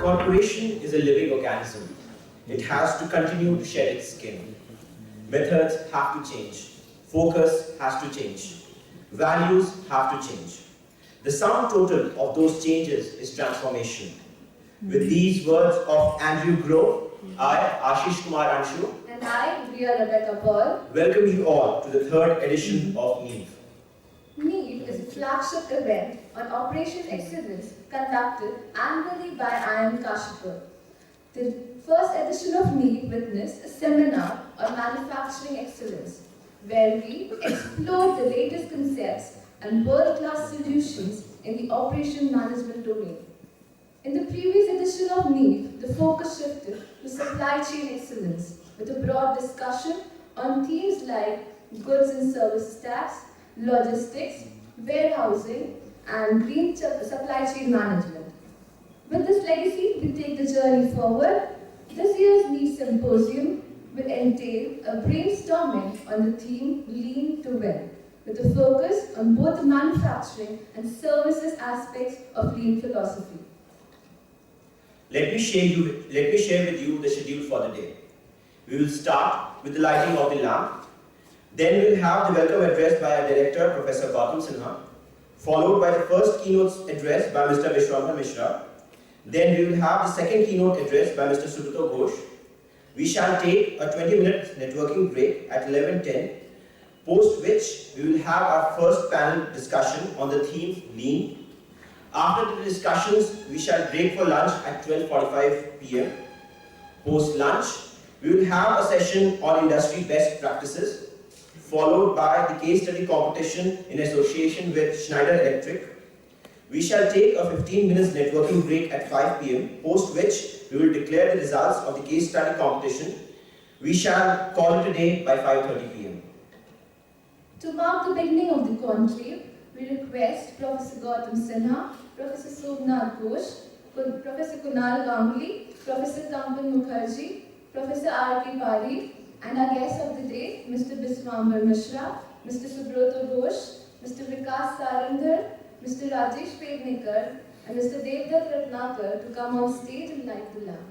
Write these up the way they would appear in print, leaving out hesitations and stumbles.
corporation is a living organism. It has to continue to shed its skin. Methods have to change. Focus has to change. Values have to change. The sum total of those changes is transformation. With these words of Andrew Grove, I, Ashish Kumar Anshu, and I, Ria Rebecca Paul, welcome you all to the third edition of NEEV. NEEV is a flagship event on Operation Excellence conducted annually by IIM Kashipur. The first edition of NEEV witnessed a seminar on manufacturing excellence, where we explored the latest concepts and world-class solutions in the operation management domain. In the previous edition of NEEV, the focus shifted to supply chain excellence with a broad discussion on themes like goods and service tax, logistics, warehousing, and green supply chain management. With this legacy, we take the journey forward. This year's NEEV Symposium will entail a brainstorming on the theme Lean to Win, with a focus on both the manufacturing and services aspects of Lean philosophy. Let me share with you the schedule for the day. We will start with the lighting of the lamp. Then we will have the welcome address by our director, Professor Gautam Sinha, followed by the first keynote address by Mr. Vishwambar Mishra. Then we will have the second keynote address by Mr. Subroto Ghosh. We shall take a 20-minute networking break at 11:10, post which we will have our first panel discussion on the theme Lean. After the discussions, we shall break for lunch at 12:45 p.m. Post lunch, we will have a session on industry best practices, followed by the case study competition in association with Schneider Electric. We shall take a 15 minutes networking break at 5 p.m., post which we will declare the results of the case study competition. We shall call it a day by 5:30 p.m. To mark the beginning of the conclave, we request Professor Gautam Sinha, Professor Sobhnath Ghosh, Professor Kunal Ganguly, Professor Kampan Mukherjee, Professor R.K. Pari, and our guest of the day, Mr. Vishwambar Mishra, Mr. Subroto Ghosh, Mr. Vikas Sarandhar, Mr. Rajesh Pednekar, and Mr. Devdutt Ratnakar to come on stage and light the lamp.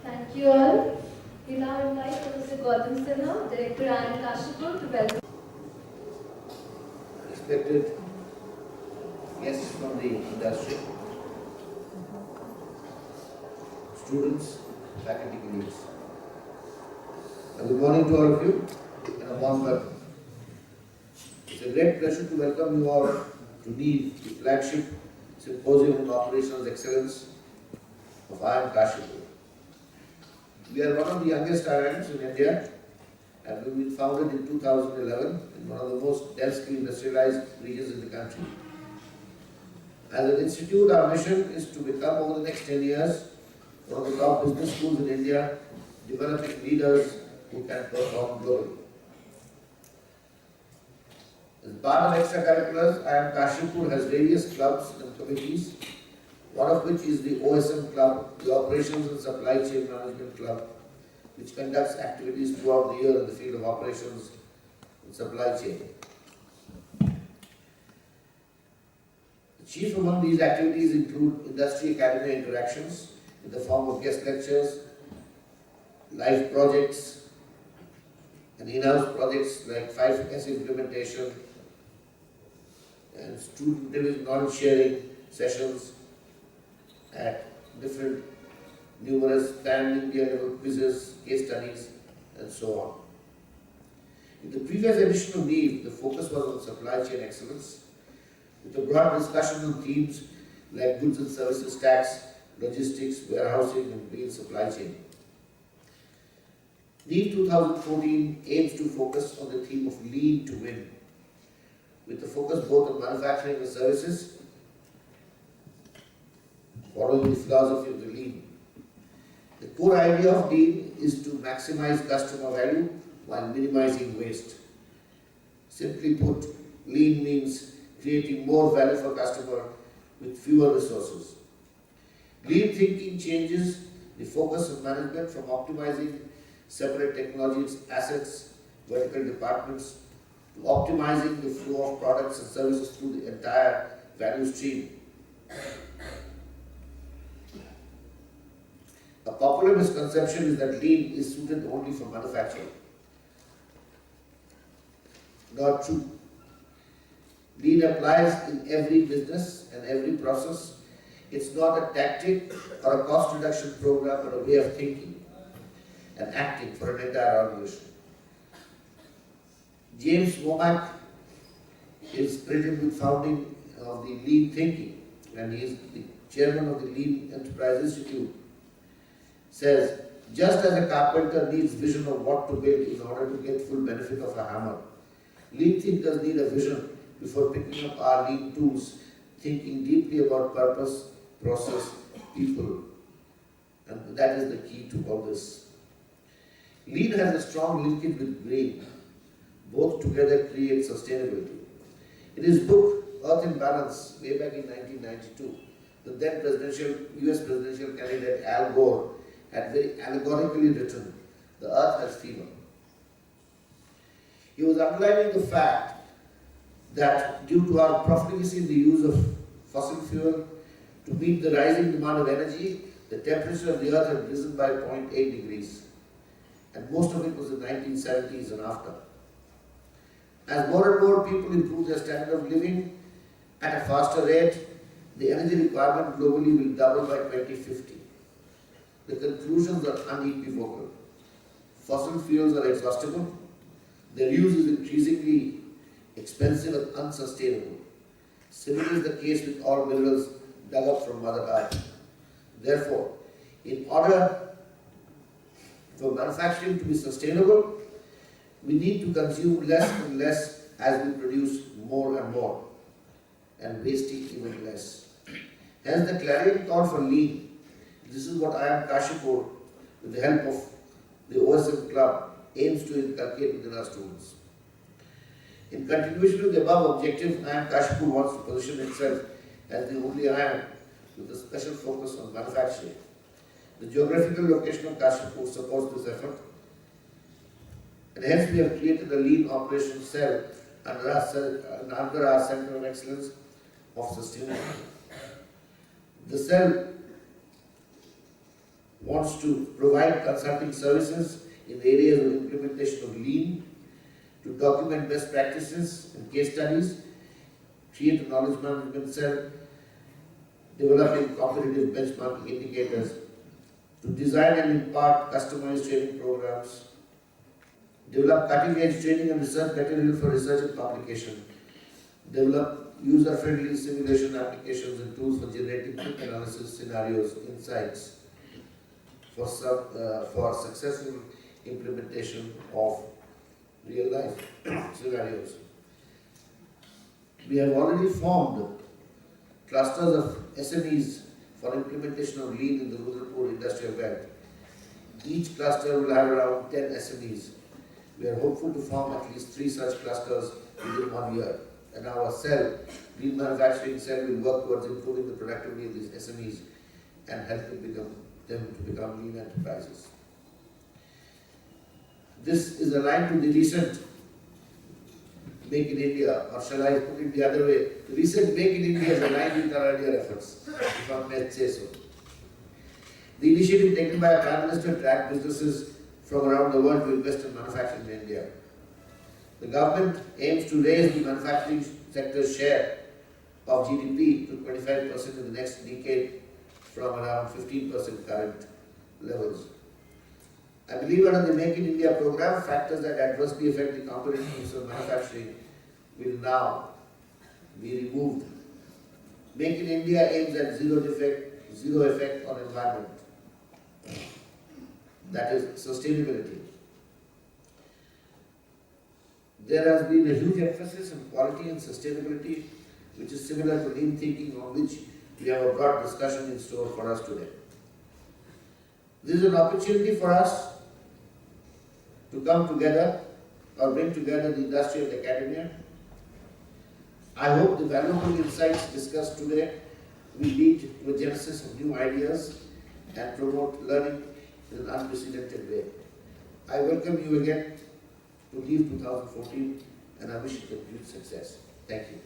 Thank you all. We now invite Professor Gautam Sinha, Director IIM Kashipur, to welcome. Respected guests from the industry, students, faculty colleagues. Good morning to all of you and a warm welcome. It's a great pleasure to welcome you all to NEEV, the flagship symposium on operational excellence of IIM Kashipur. We are one of the youngest IIMs in India and we've been founded in 2011 in one of the most densely industrialized regions in the country. As an institute, our mission is to become, over the next 10 years, one of the top business schools in India, developing leaders who can perform globally. As part of extracurriculars, IIM Kashipur has various clubs and committees, one of which is the OSM Club, the Operations and Supply Chain Management Club, which conducts activities throughout the year in the field of operations and supply chain. The chief among these activities include industry academy interactions in the form of guest lectures, live projects, and in-house projects like 5S implementation and student knowledge sharing sessions at different numerous pan-India level quizzes, case studies, and so on. In the previous edition of NEEP, the focus was on supply chain excellence, with a broad discussion on themes like goods and services tax, logistics, warehousing, and green supply chain. NEEP 2014 aims to focus on the theme of lean to win, with the focus both on manufacturing and services, following the philosophy of the lean. The core idea of lean is to maximize customer value while minimizing waste. Simply put, lean means creating more value for customer with fewer resources. Lean thinking changes the focus of management from optimizing separate technologies, assets, vertical departments, to optimizing the flow of products and services through the entire value stream. A popular misconception is that lean is suited only for manufacturing. Not true. Lean applies in every business and every process. It's not a tactic or a cost reduction program, but a way of thinking and acting for an entire organization. James Womack is credited with founding of the Lean Thinking, and he is the chairman of the Lean Enterprise Institute. Says, just as a carpenter needs vision of what to build in order to get full benefit of a hammer, lean thinkers need a vision before picking up our lean tools, thinking deeply about purpose, process, people, and that is the key to all this. Lean has a strong linkage with green. Both together create sustainability. In his book, Earth in Balance, way back in 1992, the then US presidential candidate Al Gore had very allegorically written, "The Earth has fever." He was underlining the fact that due to our profligacy in the use of fossil fuel, to meet the rising demand of energy, the temperature of the Earth had risen by 0.8 degrees. And most of it was in the 1970s and after. As more and more people improve their standard of living at a faster rate, the energy requirement globally will double by 2050. The conclusions are unequivocal. Fossil fuels are exhaustible, their use is increasingly expensive and unsustainable. Similar is the case with all minerals dug up from Mother Earth. Therefore, in order for manufacturing to be sustainable, we need to consume less and less as we produce more and more, and wasting even less. Hence the clarion call for lean. This is what IIM Kashipur, with the help of the OSM Club, aims to inculcate within our students. In continuation with the above objective, IIM Kashipur wants to position itself as the only IIM with a special focus on manufacturing. The geographical location of Kashipur supports this effort, and hence we have created a lean operations cell under our Center of Excellence of Sustainability. The cell wants to provide consulting services in the areas of implementation of lean, to document best practices and case studies, create a knowledge management cell, developing competitive benchmarking indicators, to design and impart customized training programs, develop cutting-edge training and research material for research and publication, develop user-friendly simulation applications and tools for generating quick analysis scenarios, insights, for successful implementation of real life scenarios. We have already formed clusters of SMEs for implementation of Lean in the Rudrapur industrial belt. Each cluster will have around 10 SMEs. We are hopeful to form at least 3 such clusters within 1 year. And our cell, Lean Manufacturing Cell, will work towards improving the productivity of these SMEs and helping them to become lean enterprises. This is aligned to the recent Make in India, or shall I put it the other way? The recent Make in India is aligned with our earlier efforts, if I may say so. The initiative taken by our Prime Minister to attract businesses from around the world to invest in manufacturing in India. The government aims to raise the manufacturing sector's share of GDP to 25% in the next decade from around 15% current levels. I believe under the Make in India program, factors that adversely affect the competitiveness of manufacturing will now be removed. Make in India aims at zero effect on environment. That is sustainability. There has been a huge emphasis on quality and sustainability, which is similar to lean thinking, on which we have a broad discussion in store for us today. This is an opportunity for us to come together or bring together the industry and academia. I hope the valuable insights discussed today will lead to a genesis of new ideas and promote learning in an unprecedented way. I welcome you again to LEAF 2014 and I wish you complete success. Thank you.